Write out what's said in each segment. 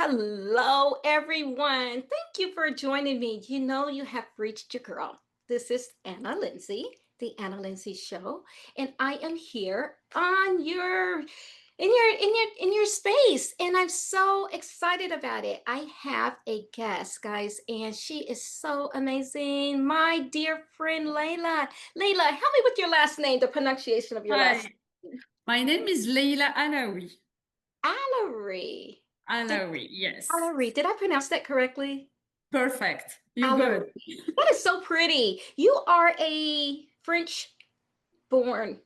Hello, everyone. Thank you for joining me. You know, you have reached your girl. This is Anna Lindsay, the Anna Lindsay Show, and I am here on your space, and I'm so excited about it. I have a guest, guys, and she is so amazing. My dear friend Layla. Layla, help me with your last name, the pronunciation of your last Hi, name. my name is Laila Allaoui. Alarie. Alaoui, yes. Alarie, did I pronounce that correctly? Perfect. You good. Alarie. That is so pretty. You are a French born.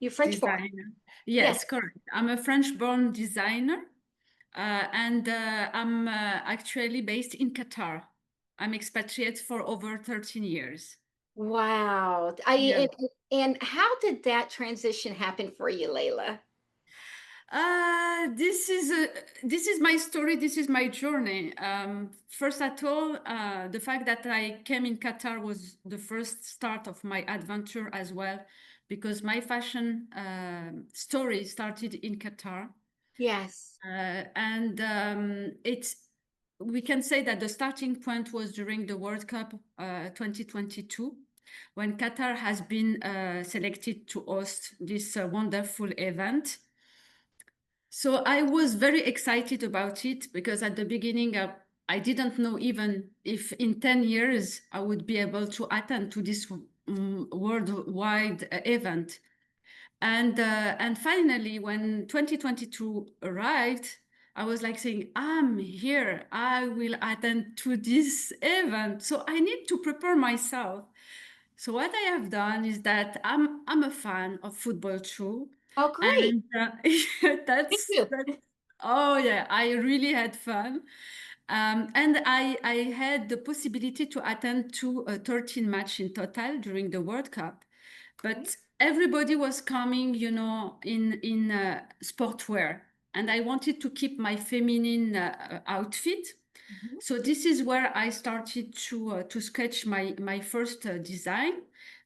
You're French born. Designer. Yes. Yes, correct. I'm a French-born designer, and I'm actually based in Qatar. I'm expatriate for over 13 years. Wow. Yeah. And how did that transition happen for you, Layla? This is my story. This is my journey. First at all, the fact that I came in Qatar was the first start of my adventure as well, because my fashion story started in Qatar, Yes. and it's we can say that the starting point was during the World Cup 2022, when Qatar has been selected to host this wonderful event. So I was very excited about it because at the beginning, I didn't know even if in 10 years I would be able to attend to this worldwide event. And finally, when 2022 arrived, I was like saying, I'm here. I will attend to this event. So I need to prepare myself. So what I have done is that I'm a fan of football too, Oh, great. and Me too. that. Oh yeah, I really had fun, and I had the possibility to attend to 13 match in total during the World Cup, Okay. but everybody was coming, in sportwear, and I wanted to keep my feminine outfit. Mhm. So this is where I started to sketch my first design,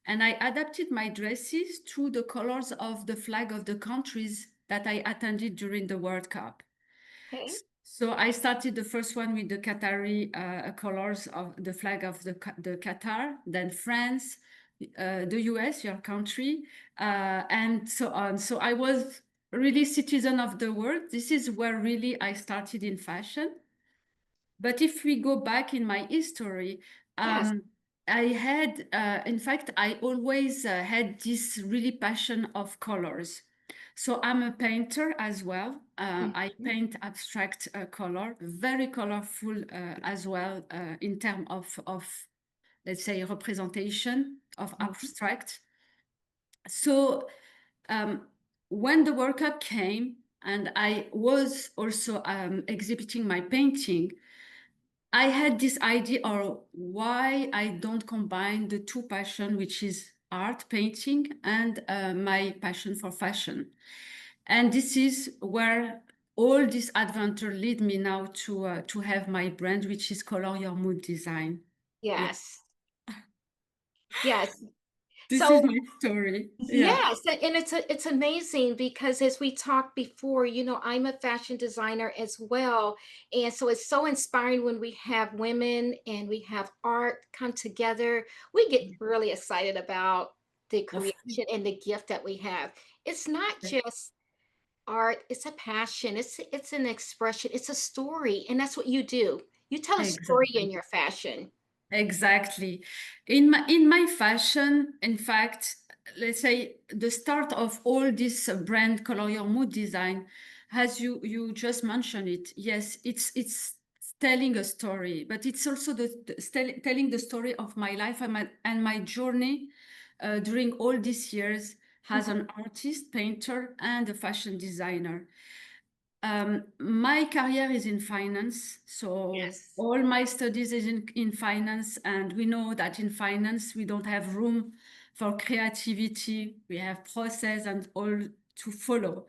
and I adapted my dresses to the colors of the flag of the countries that I attended during the World Cup. Okay. So I started the first one with the Qatari colors of the flag of the Qatar, then France, the US, your country, and so on. So I was really citizen of the world. This is where really I started in fashion. But if we go back in my history, Yes. I had, in fact, I always had this really passion of colors. So I'm a painter as well. I Mhm. paint abstract color, very colorful as well in terms of, let's say, representation of Mhm. abstract. So um, when the World Cup came and I was also exhibiting my painting, I had this idea or why I don't combine the two passion, which is art, painting, and my passion for fashion. And this is where all this adventure lead me now to have my brand, which is Color Your Mood Design. Yeah, Yes. Yes. this is So my story. Yeah. yes, and it's amazing because as we talked before, I'm a fashion designer as well. And so it's so inspiring when we have women and we have art come together. We get really excited about the Of creation and the gift that we have. It's not just art, it's a passion, it's an expression, it's a story, and that's what you do. You tell a story in exactly. your fashion. Exactly. In my fashion, in fact, let's say the start of all this brand color your mood design, as you just mentioned it. Yes, it's telling a story, but it's also telling the story of my life and my journey during all these years as Mhm. an artist, painter, and a fashion designer. My career is in finance, so Yes. all my studies is in finance, and we know that in finance we don't have room for creativity. We have process and all to follow.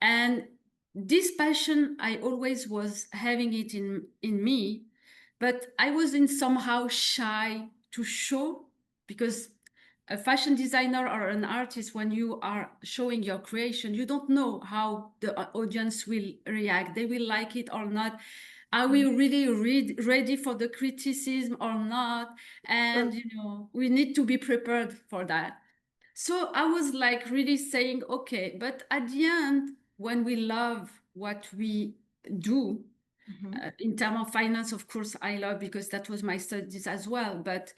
And this passion, I always was having it in me, but I was in somehow shy to show because a fashion designer or an artist, when you are showing your creation, you don't know how the audience will react. They will like it or not. Are we really ready for the criticism or not? True. And, we need to be prepared for that. So I was like really saying, okay, but at the end, when we love what we do, Mhm. in terms of finance, of course, I love, because that was my studies as well. But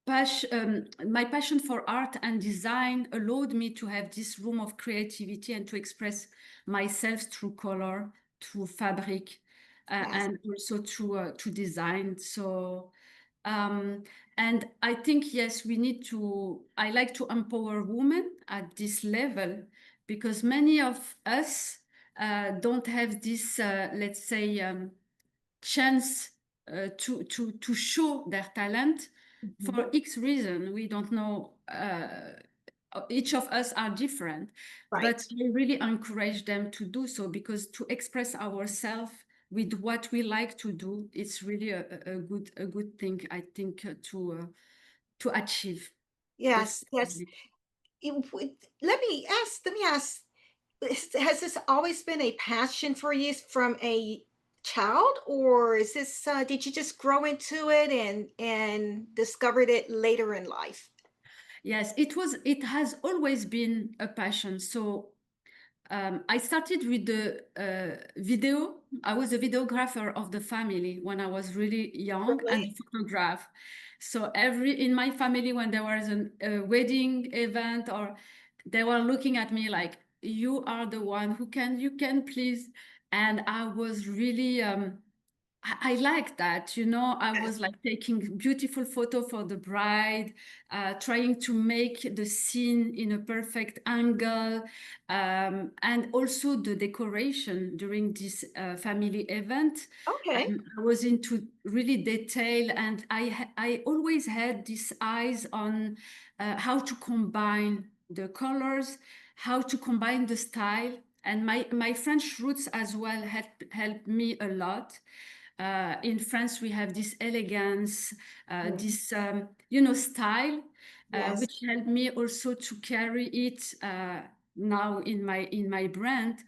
my passion for art and design allowed me to have this room of creativity and to express myself through color, through fabric, Yes. and also to design. So, um, and I think, yes, we need to, I like to empower women at this level, because many of us don't have this, let's say, chance to show their talent Mhm. for X reason. We don't know. Each of us are different, but Right. we really encourage them to do so, because to express ourselves with what we like to do, it's really a good thing, I think, to achieve. Yes, This. yes. Let me ask, has this always been a passion for you from a child, or is this did you just grow into it and discovered it later in life? Yes, it has always been a passion. So I started with the video. I was a videographer of the family when I was really young, and Really? a photograph. So in my family, when there was a wedding event, or they were looking at me like, "You are the one who can, you can please." And I was really I like that, I Yes. was like taking beautiful photo for the bride, trying to make the scene in a perfect angle, and also the decoration during this family event. Okay. I was into really detail, and I always had these eyes on how to combine the colors, how to combine the style, and my French roots as well helped me a lot. In France, we have this elegance, Mhm. this style, Yes. which helped me also to carry it now in my brand,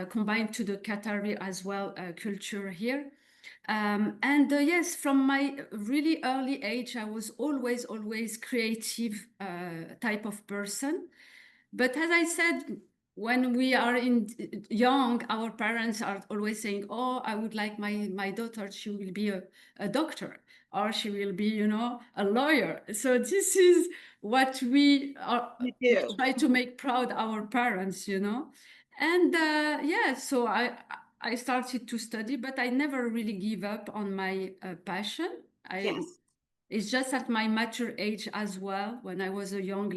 combined to the Qatari as well culture here. And yes, from my really early age, I was always creative type of person. But as I said, when we are young, our parents are always saying, "Oh, I would like my daughter. She will be a doctor, or she will be, a lawyer." So this is what You we do. try to make proud our parents. And yeah, so I started to study, but I never really give up on my passion. I Yes. It's just at my mature age as well, when I was a young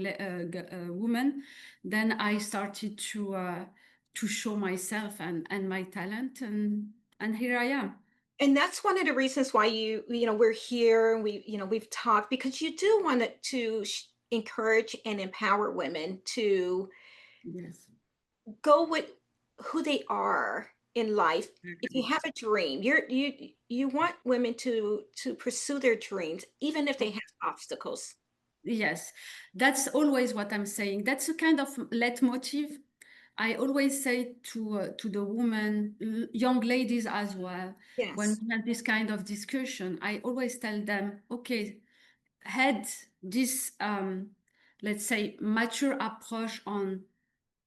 woman, then I started to show myself and my talent, and here I am. And that's one of the reasons why we're here and we've talked because you do want to encourage and empower women to Yes, go with who they are in life. If you exactly. have a dream, you want women to pursue their dreams even if they have obstacles. Yes, that's always what I'm saying. That's a kind of leitmotiv. I always say to the women, young ladies as well, when Yes. we have this kind of discussion, I always tell them, okay, had this, let's say, mature approach on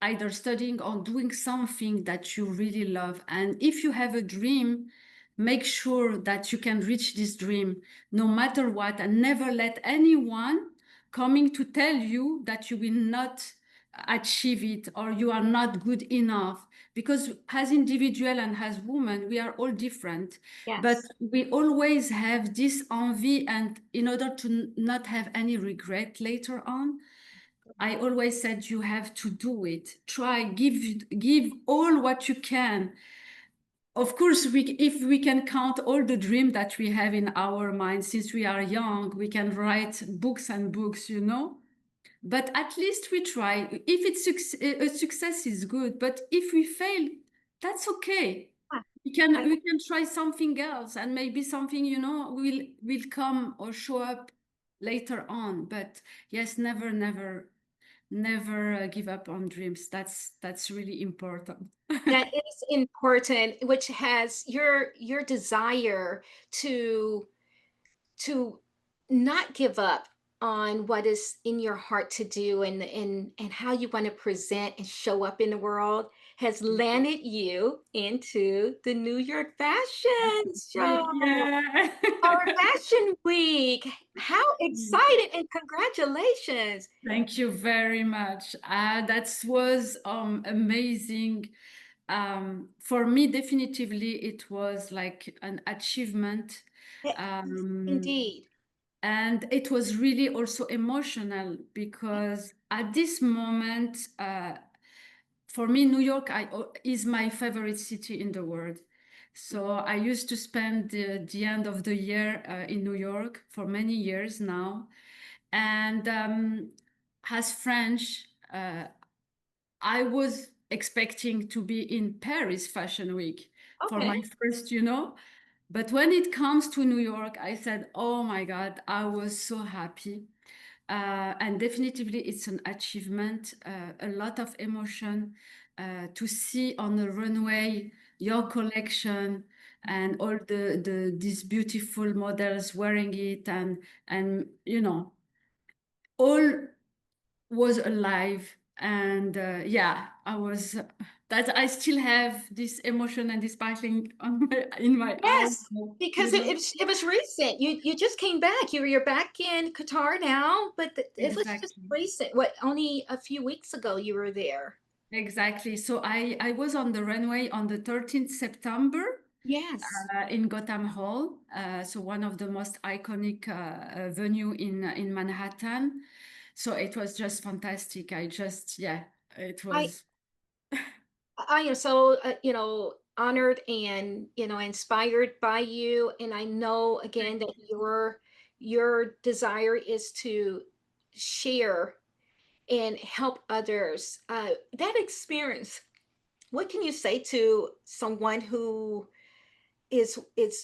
either studying or doing something that you really love. And if you have a dream, make sure that you can reach this dream no matter what, and never let anyone coming to tell you that you will not achieve it or you are not good enough, because as individual and as women we are all different, but Yes. we always have this envy, and in order to not have any regret later on, I always said you have to do it. Try, give all what you can. Of course, if we can count all the dream that we have in our mind since we are young, we can write books and books. But at least we try. If a success is good, but if we fail, that's okay. Ah, We can I, we can try something else, and maybe something will come or show up later on. But yes, never, never, never give up on dreams. That's really important. That is important, which has your desire to to not give up on what is in your heart to do and how you want to present and show up in the world has landed you into the New York Fashion Show. Yeah. Our Fashion Week. How excited and congratulations. Thank you very much. That was amazing. For me, definitively, it was like an achievement. Yes, Um, indeed. and it was really also emotional because at this moment, for me, New York is my favorite city in the world. So I used to spend the end of the year in New York for many years now. And as French, I was expecting to be in Paris Fashion Week for Okay. my first, But when it comes to New York, I said, oh my God, I was so happy. And definitively, it's an achievement, a lot of emotion to see on the runway your collection and all these beautiful models wearing it and all was alive and yeah I was that I still have this emotion and this sparkling in my eyes, Yes, because it was recent. You just came back. You're back in Qatar now, but it was just exactly. recent. What, only a few weeks ago you were there. Exactly. So I was on the runway on the 13th September Yes. in Gotham Hall, so one of the most iconic venue in Manhattan. So it was just fantastic. I just yeah, it I was I am so honored and inspired by you, and I know again that your desire is to share and help others. That experience. What can you say to someone who is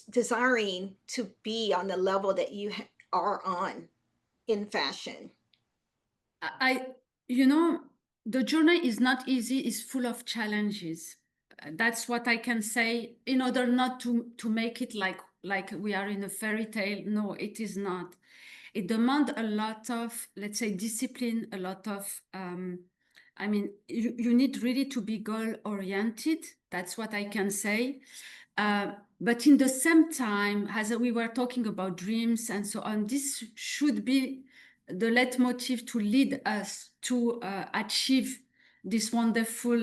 desiring to be on the level that you are on in fashion? I, you know, the journey is not easy, it's full of challenges. That's what I can say in order not to make it like we are in a fairy tale. No, it is not. It demands a lot of, let's say, discipline, a lot of, I mean, you need really to be goal oriented. That's what I can say. But in the same time, as we were talking about dreams and so on, this should be the leitmotif to lead us to achieve this wonderful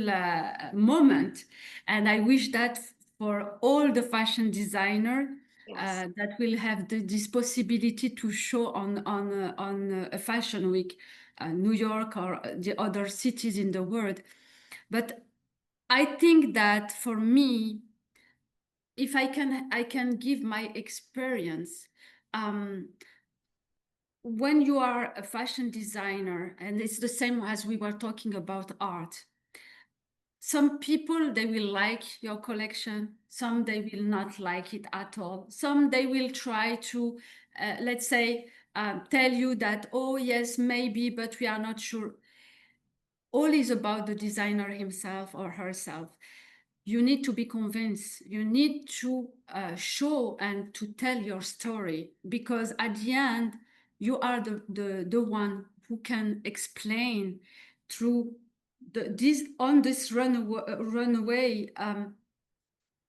moment. And I wish that for all the fashion designer Yes. that will have this possibility to show on a fashion week, New York or the other cities in the world. But I think that for me, if I can give my experience. When you are a fashion designer, and it's the same as we were talking about art, some people they will like your collection, some they will not like it at all, some they will try to let's say tell you that, oh yes, maybe, but we are not sure. All is about the designer himself or herself. You need to be convinced, you need to show and to tell your story, because at the end you are the one who can explain through this on this runaway.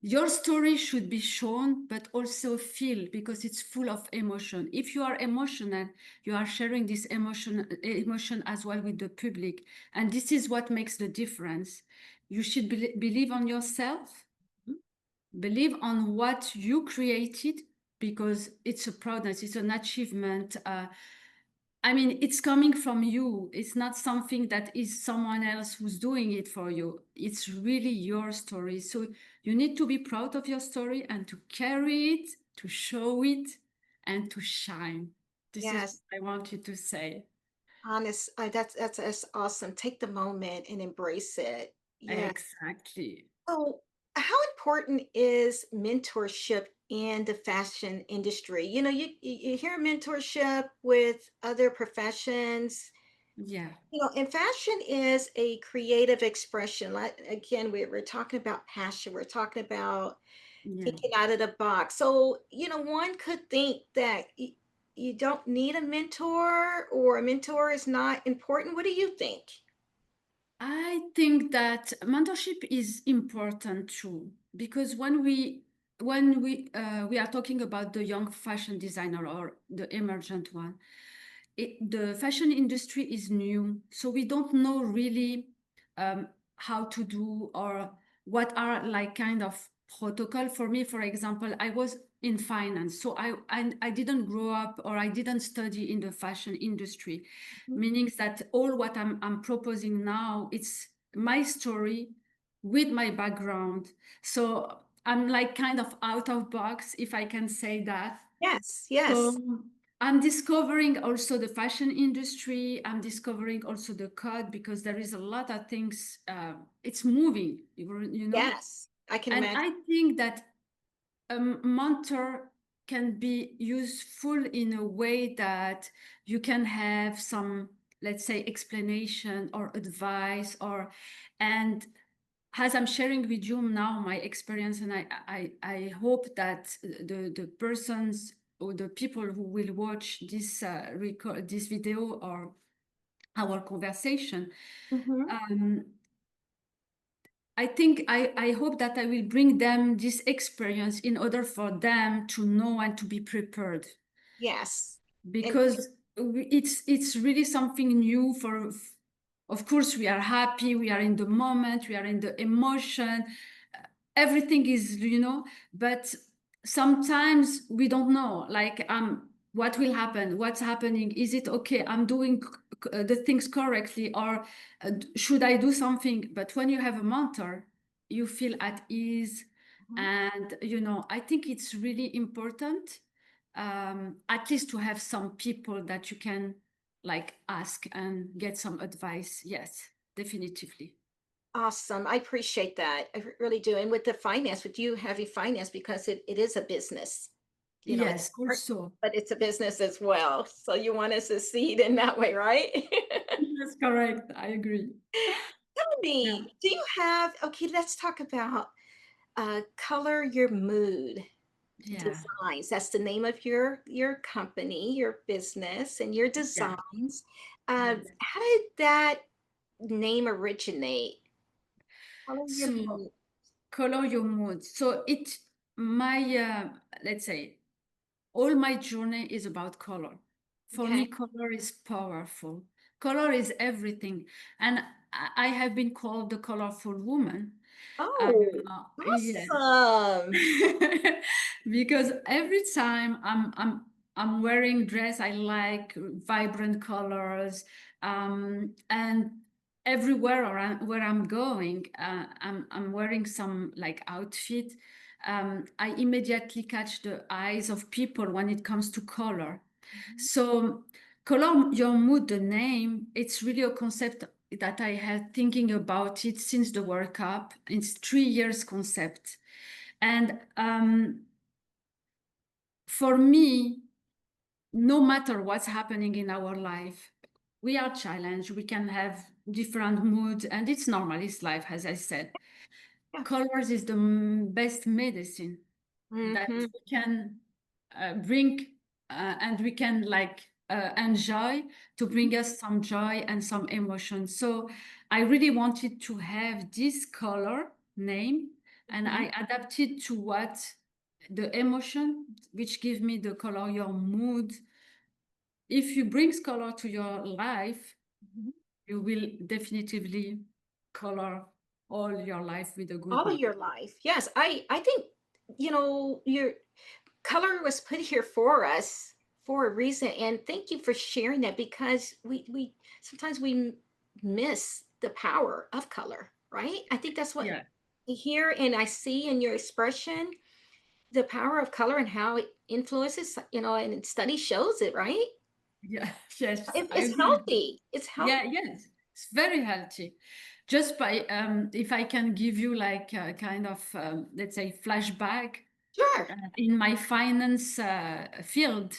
Your story should be shown but also feel, because it's full of emotion. If you are emotional, you are sharing this emotion as well with the public, and this is what makes the difference. You should believe on yourself, believe on what you created, because it's a proudness, it's an achievement. I mean, it's coming from you. It's not something that is someone else who's doing it for you. It's really your story. So you need to be proud of your story and to carry it, to show it, and to shine. This is Yes. what I want you to say. Honest. That's awesome. Take the moment and embrace it. Yeah. Exactly. So, how important is mentorship in the fashion industry? You know, you hear mentorship with other professions. Yeah, You know, and fashion is a creative expression. Like again, we're talking about passion. We're talking about yeah. thinking out of the box. So, you know, one could think that you don't need a mentor or a mentor is not important. What do you think? I think that mentorship is important too, because when we are talking about the young fashion designer or the emergent one, the fashion industry is new, so we don't know really how to do or what are like kind of protocol. For me, for example, I was in finance, so I didn't grow up or I didn't study in the fashion industry, Mhm. meaning that all what I'm proposing now, it's my story with my background. So I'm like kind of out of box, if I can say that. Yes, yes, So I'm discovering also the fashion industry. I'm discovering also the code because there is a lot of things. It's moving, you know. yes. I can And imagine. I think that a mentor can be useful in a way that you can have some, let's say, explanation or advice, or and as I'm sharing with you now my experience, and I hope that the persons or the people who will watch this this video or our conversation, Hmm. um, I think I hope that I will bring them this experience in order for them to know and to be prepared, Yes. And because it's really something new. For of course we are happy, we are in the moment, we are in the emotion, everything is, but sometimes we don't know, like, what will happen, what's happening, is it okay, I'm doing the things correctly, or should I do something? But when you have a mentor, you feel at ease. Mhm. And I think it's really important, at least to have some people that you can like ask and get some advice. Yes, definitively. Awesome. I appreciate that. I really do. And with the finance, with you having finance, because it is a business, you know, it's Yes, art, also. but it's a business as well. So you want to succeed in that way, right? That's correct. I agree. Tell Yeah. me, do you have, okay, let's talk about color your mood Yeah. designs. That's the name of your company, your business, and your Yeah. designs. Yes. How did that name originate? Color your So mood. color your mood. So my, let's say, all my journey is about color. For Okay. me, color is powerful. Color is everything. And I have been called the colorful woman. Oh, Yes. awesome. Because every time I'm wearing dress, I like vibrant colors, and everywhere where I'm going, I'm wearing some like outfit. I immediately catch the eyes of people when it comes to color. Mhm. So, color your mood, the name, it's really a concept that I had thinking about it since the World Cup. It's 3 years concept. And for me, no matter what's happening in our life, we are challenged. We can have different moods, and it's normal. It's life, as I said. Yeah. Colors is the best medicine that Hmm. we can bring, and we can like enjoy, to bring us some joy and some emotion. So I really wanted to have this color name, and Hmm. I adapted to what the emotion which give me the color, your mood. If you bring color to your life, Hmm. you will definitively color all your life with a good All mood. your life. Yes, I think, you know, your color was put here for us for a reason. And thank you for sharing that because we sometimes we miss the power of color, right? I think that's what Yeah. I hear and I see in your expression, the power of color and how it influences, you know, and study shows it, right? Yeah, yes, I It's agree with you. healthy. It's Yeah, healthy. yes, it's very healthy. Just by, if I can give you like a kind of, let's say, flashback. Sure. In my finance field,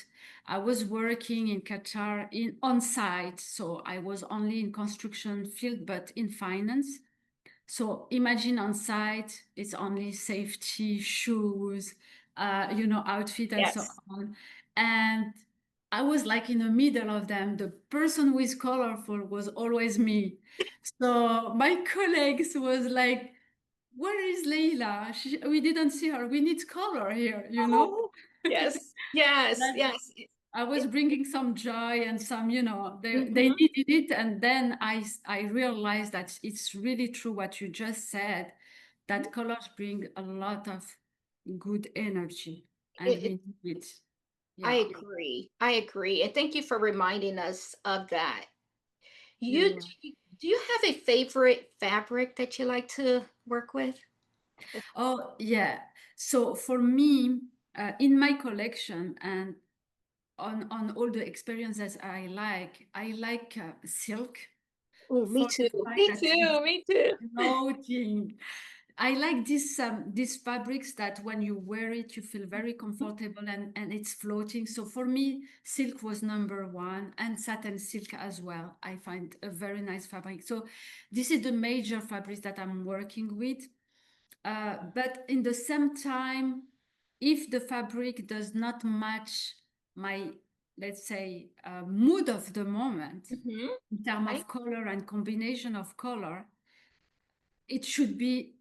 I was working in Qatar in on site, so I was only in construction field, but in finance. So imagine on site, it's only safety, shoes, outfit and so Yes. on. And I was like in the middle of them. The person who is colorful was always me. So my colleagues was like, where is Leila? We didn't see her. We need color here, you know? Oh, yes. Yes. That Yes. I was bringing some joy and some, they Mhm. needed it. And then I realized that it's really true what you just said, that colors bring a lot of good energy and It, we need it. I Yeah, agree. I agree. And thank you for reminding us of that. you're You right. do you have a favorite fabric that you like to work with? Oh, yeah. So for me, in my collection and on all the experiences I like silk Oh, me for the too. fact Me that too. it's Me too. floating. I like these fabrics that when you wear it, you feel very comfortable and it's floating. So for me, silk was number one and satin silk as well. I find a very nice fabric. So this is the major fabrics that I'm working with. But in the same time, if the fabric does not match my, let's say, mood of the moment Hmm. in terms Right? of color and combination of color, it should be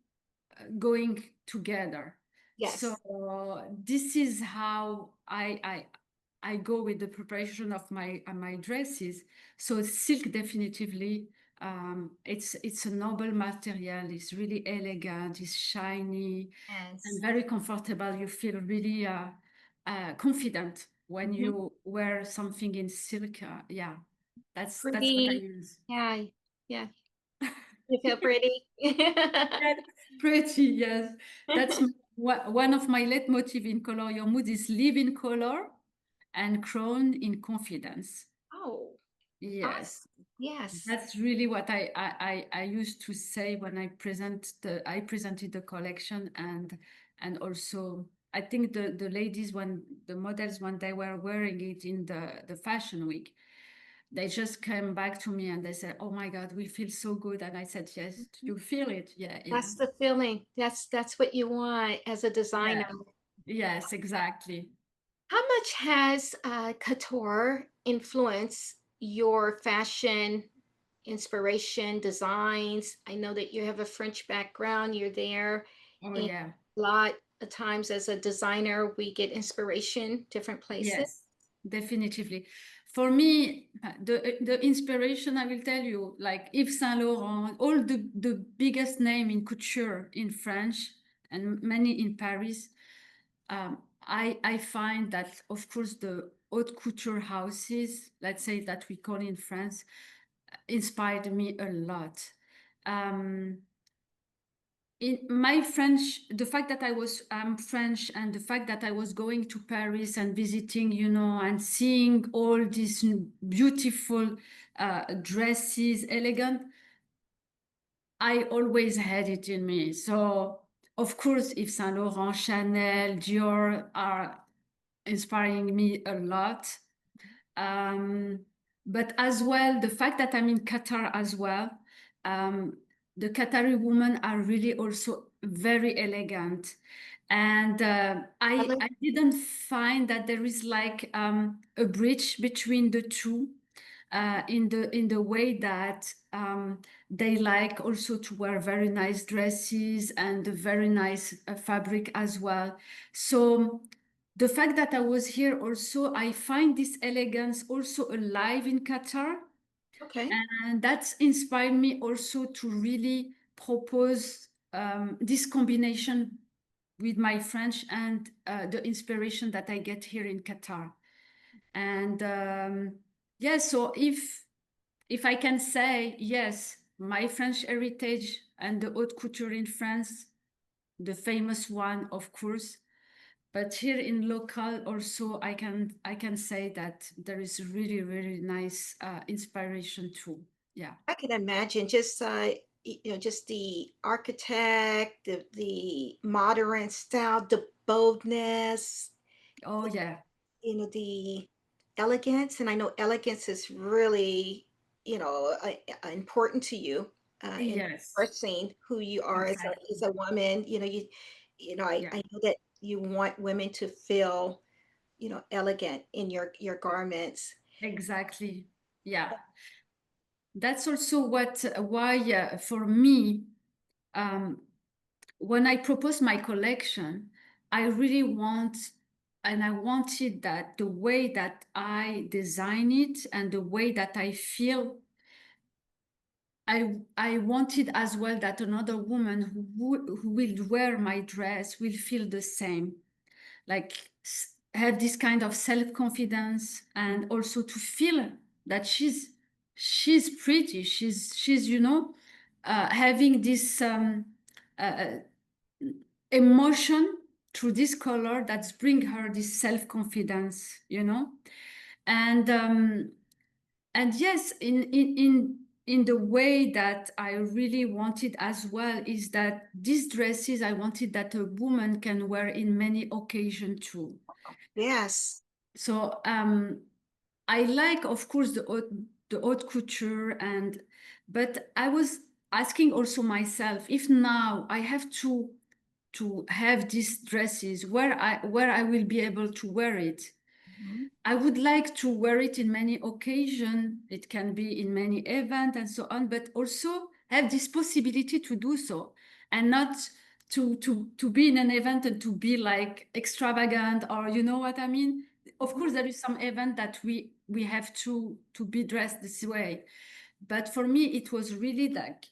going together. So Yes. this is how I go with the preparation of my dresses. So silk definitively, it's a noble material. It's really elegant. It's shiny and Yes. very comfortable. You feel really confident when Hmm. you wear something in silk. Yeah, that's what I Pretty. use. Yeah. Yeah. You feel pretty? That's pretty, yes. That's one of my leitmotiv in color. Your mood is live in color and crown in confidence. Oh, Yes, awesome. Yes. that's really what I used to say when I presented the collection and also I think the ladies when the models when they were wearing it in the fashion week, they just came back to me and they said, "Oh my God, we feel so good." And I said, "Yes, Mhm. you feel it? Yeah, yeah, That's the feeling. That's what you want as a designer. yeah, yes, exactly." How much has couture influenced your fashion inspiration, designs? I know that you have a French background, you're there, Oh and yeah, a lot of times as a designer, we get inspiration different places. yes, definitively. For me, the inspiration I will tell you, like Yves Saint Laurent, all the biggest name in couture in French and many in Paris. I find that of course the haute couture houses, let's say that we call in France, inspired me a lot. Um, in my French, the fact that I'm French and the fact that I was going to Paris and visiting, and seeing all these beautiful dresses, elegant, I always had it in me. So of course, Yves Saint Laurent, Chanel, Dior are inspiring me a lot. Um, but as well, the fact that I'm in Qatar as well, um, the Qatari women are really also very elegant. And I I, love I didn't find that there is like a bridge between the two in the way that they like also to wear very nice dresses and a very nice fabric as well. So the fact that I was here also, I find this elegance also alive in Qatar. okay. And that's inspired me also to really propose this combination with my French and the inspiration that I get here in Qatar. And yeah, so if I can say yes, my French heritage and the haute couture in France, the famous one, of course, but here in local also I can say that there is really really nice inspiration too. Yeah. I can imagine just just the architect, the modern style, boldness, Oh yeah. the elegance. And I know elegance is really, important to you in Yes, expressing who you are as exactly. a woman. Yeah, I know that you want women to feel, elegant in your garments. exactly. Yeah. That's also what why for me, um, when I proposed my collection, I really want and I wanted that the way that I design it and the way that I feel, I wanted as well that another woman who will wear my dress will feel the same, like have this kind of self-confidence and also to feel that she's pretty, she's having this uh, emotion through this color that's bring her this self-confidence, and yes, in the way that I really wanted as well is that these dresses I wanted that a woman can wear in many occasions too. Yes. So I like, of course, the haute couture, but I was asking also myself if now I have to have these dresses where I will be able to wear it. Mhm. I would like to wear it in many occasions. It can be in many events and so on, but also have this possibility to do so and not to be in an event and to be like extravagant or you know what I mean. Of Mhm. course, there is some event that we have to be dressed this way, but for me, it was really like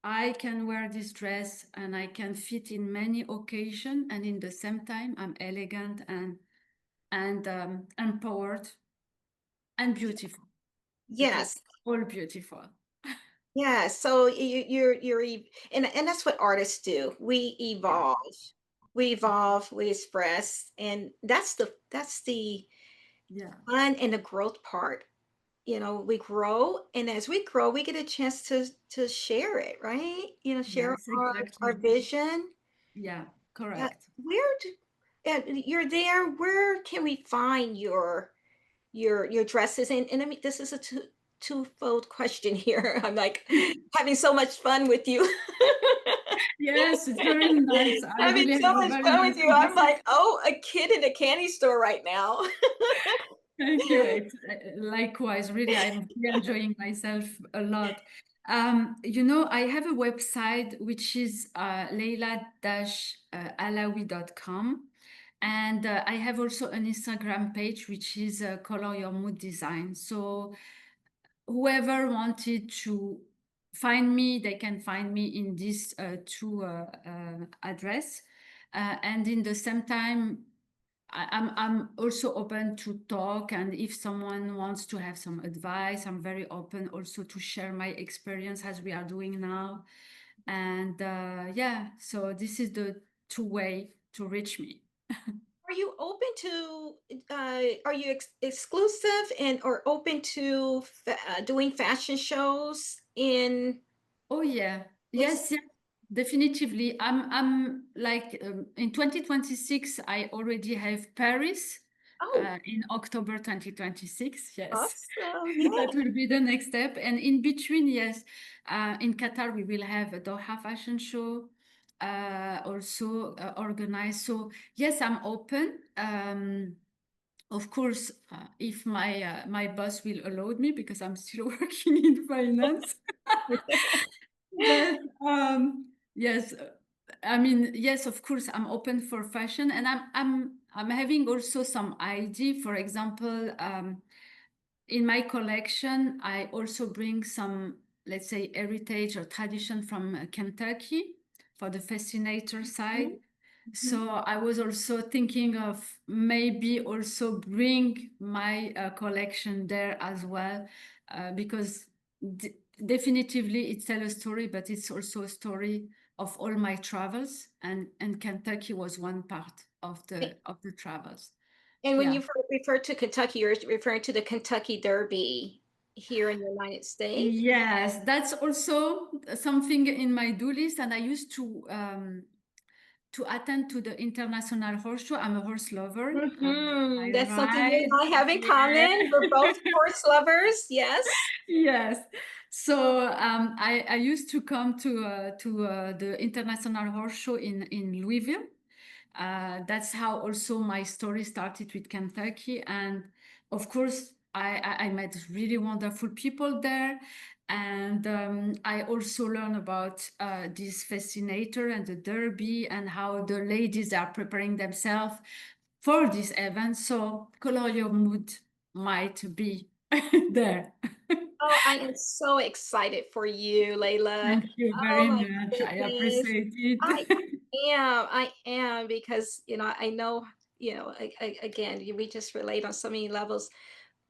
I can wear this dress and I can fit in many occasions, and in the same time, I'm elegant and empowered and beautiful because Yes. all beautiful. Yeah, so and that's what artists do. We Yeah, evolve, we express, and that's the yeah, fun and the growth part. We grow, and as we grow, we get a chance to share it, right? Share yes, our exactly. vision. Yeah, Uh, correct. where do, you're there? Where can we find your dresses? And I mean, this is a twofold question here. I'm like having so much fun with you. Yes, it's very nice. I Having really so have a much very fun nice with you. I'm conversation. like, oh, a kid in a candy store right now. Thank you. Likewise, really, I'm really enjoying myself a lot. I have a website which is Laila-Allaoui.com. And I have also an Instagram page which is Color Your Mood Design. So whoever wanted to find me, they can find me in this two address. And in the same time, I'm also open to talk. And if someone wants to have some advice, I'm very open also to share my experience as we are doing now. And yeah, so this is the two way to reach me. Are you open to, are you exclusive and or open to doing fashion shows Oh yeah, in, yes, yeah, definitively. I'm like in 2026, I already have Paris oh, in October 2026. Yes, awesome. Yeah. that will be the next step. And in between, yes, in Qatar we will have a Doha fashion show also organized. So yes, I'm open. Of course, if my boss will allow me, because I'm still working in finance. But yes, I mean, yes, of course, I'm open for fashion, and I'm having also some idea. For example, in my collection, I also bring some, let's say, heritage or tradition from Kentucky for the fascinator side. Mhm, mhm. So I was also thinking of maybe also bring my collection there as well, because d definitively it tells a story, but it's also a story of all my travels, and Kentucky was one part of the travels. And when Yeah. you refer to Kentucky, you're referring to the Kentucky Derby here in the United States? Yes, that's also something in my do list, and I used to attend to the International Horse Show. I'm a horse lover. I That's something you ride. and I have in common. We're both Yeah. horse lovers. Yes. Yes. So I used to come to the International Horse Show in Louisville. That's how also my story started with Kentucky. And of course, I met really wonderful people there. And I also learned about this fascinator and the derby and how the ladies are preparing themselves for this event. So color your mood might be there. Oh, I am so excited for you, Layla. Thank you Oh very my much. I goodness. appreciate I it. I am because, I know, again, we just relate on so many levels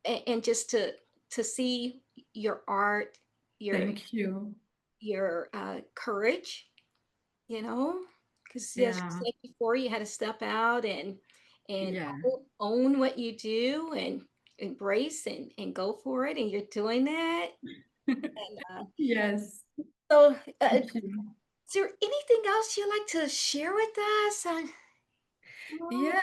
and just to see your art, your Thank you. courage, because as you Yeah. said before, you had to step out and Yeah. own what you do and embrace and go for it, and you're doing that. And Yes. so, Thank you. is there anything else you'd like to share with us? Yeah,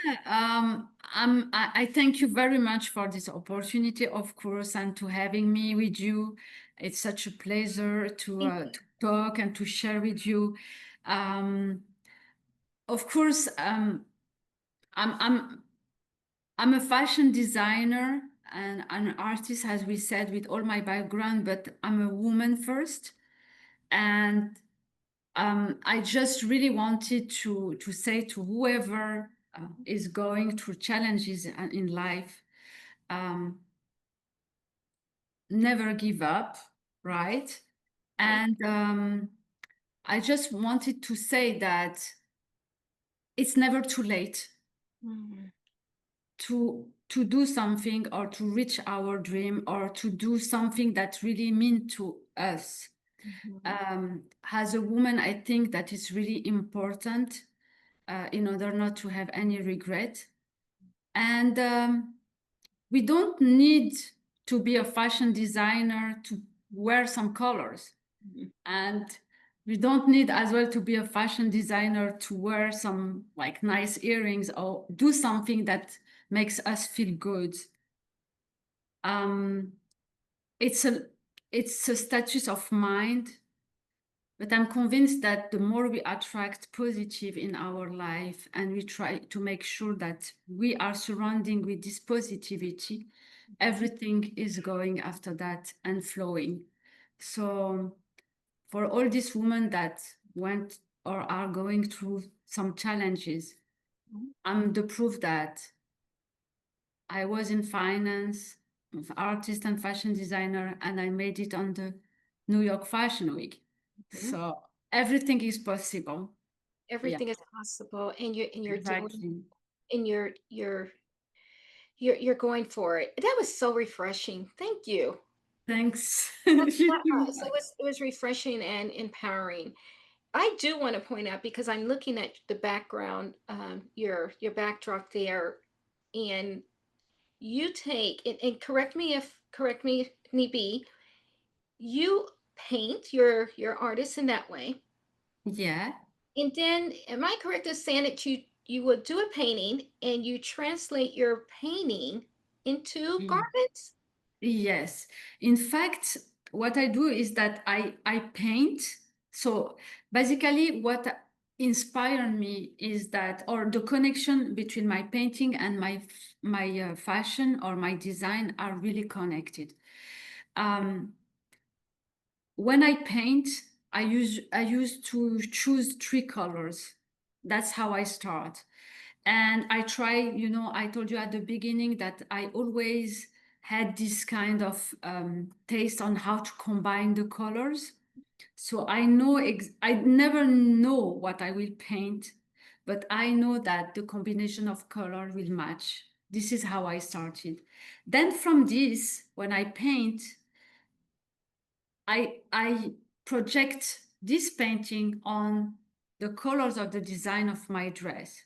I thank you very much for this opportunity, of course, and to having me with you. It's such a pleasure to talk and to share with you. Um, of course, I'm I'm I'm a fashion designer and an artist, as we said, with all my background, but I'm a woman first, and I just really wanted to say to whoever is going through challenges in life, um, never give up, right? Okay. And I just wanted to say that it's never too late Mhm. to do something or to reach our dream or to do something that really mean to us. Mhm. As a woman, I think that is really important in order not to have any regret. And we don't need to be a fashion designer to wear some colors. Mhm. And we don't need as well to be a fashion designer to wear some like nice earrings or do something that makes us feel good. Um, it's a it's a status of mind, but I'm convinced that the more we attract positive in our life and we try to make sure that we are surrounding with this positivity, everything is going after that and flowing. So for all these women that went or are going through some challenges, Mhm. I'm the proof that I was in finance, artist and fashion designer, and I made it on the New York Fashion Week. Mhm. So everything is possible. Yeah, Everything is possible, and you're doing, exactly. and you're going for it. That was so refreshing. Thank you. Thanks. That You too. was it was refreshing and empowering. I do want to point out because I'm looking at the background, your backdrop there, and you take and correct me if need be, you paint your artist in that way, Yeah. and then am I correct in saying that you would do a painting and you translate your painting into garments? Yes. In fact, what I do is that I paint. So basically what inspired me is that or the connection between my painting and my fashion or my design are really connected. Um, when I paint, I use to choose three colors. That's how I start. And I try, I told you at the beginning that I always had this kind of taste on how to combine the colors. So I never know what I will paint, but I know that the combination of color will match. This is how I started. Then from this, when I paint, I project this painting on the colors of the design of my dress.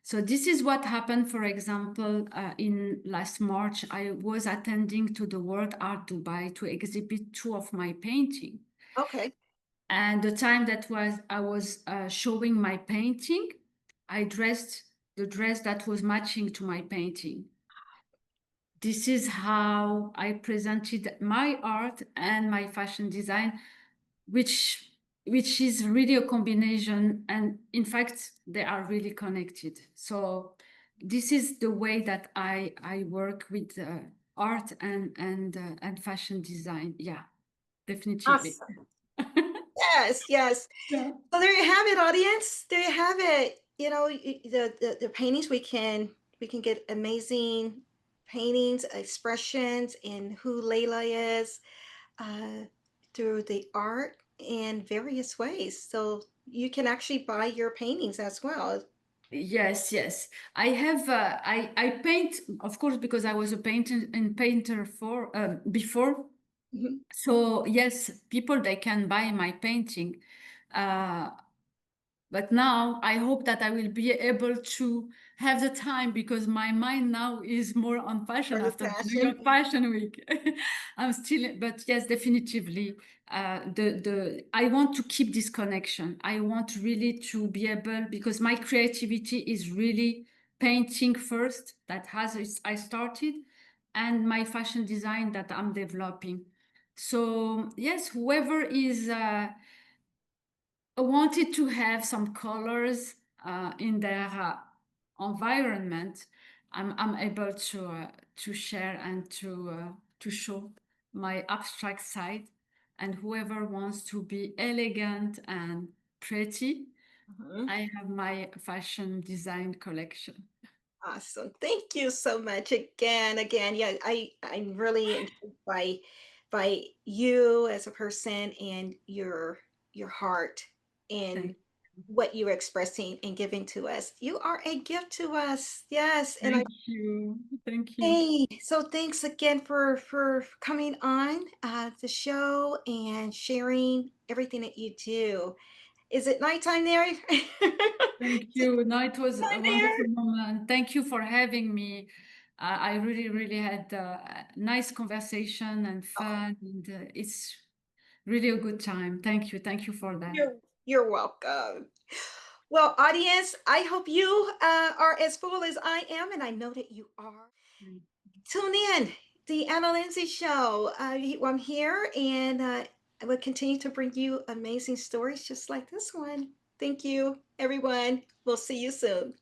So this is what happened, for example, in last March, I was attending to the World Art Dubai to exhibit two of my painting. Okay. And the time that was I was showing my painting, I dressed the dress that was matching to my painting. This is how I presented my art and my fashion design, which which is really a combination, and in fact they are really connected. So this is the way that I work with art and fashion design. Yeah, definitely. Awesome. Yes, yes. Yeah. So there you have it, audience. There you have it. You know, the paintings we can get amazing paintings, expressions in who Layla is uh, through the art in various ways. So you can actually buy your paintings as well. Yes, yes. I have I paint, of course, because I was a painter for before. Mhm. So yes, people they can buy my painting. Uh, but now I hope that I will be able to have the time because my mind now is more on fashion For the after the New York passion. Fashion Week. I'm still, but yes, definitively. The I want to keep this connection. I want really to be able because my creativity is really painting first. That has I started, and my fashion design that I'm developing. So yes, whoever is wanted to have some colors in their environment, I'm able to share and to show my abstract side. And whoever wants to be elegant and pretty, Mhm. I have my fashion design collection. Awesome. Thank you so much again. Again, yeah, I'm really intrigued by you as a person and your heart and Thank, what you're expressing and giving to us. You are a gift to us. Yes, and I thank you, thank you, hey, so thanks again for coming on the show and sharing everything that you do. Is it nighttime there? Is thank it you. No, it was a nighttime there? wonderful moment. Thank you for having me. I really, really had a nice conversation and fun, and it's really a good time. Thank you for that. You're welcome. Well, audience, I hope you are as full as I am, and I know that you are. Tune in, the Anna Lindsay Show. I'm here, and I will continue to bring you amazing stories just like this one. Thank you, everyone. We'll see you soon.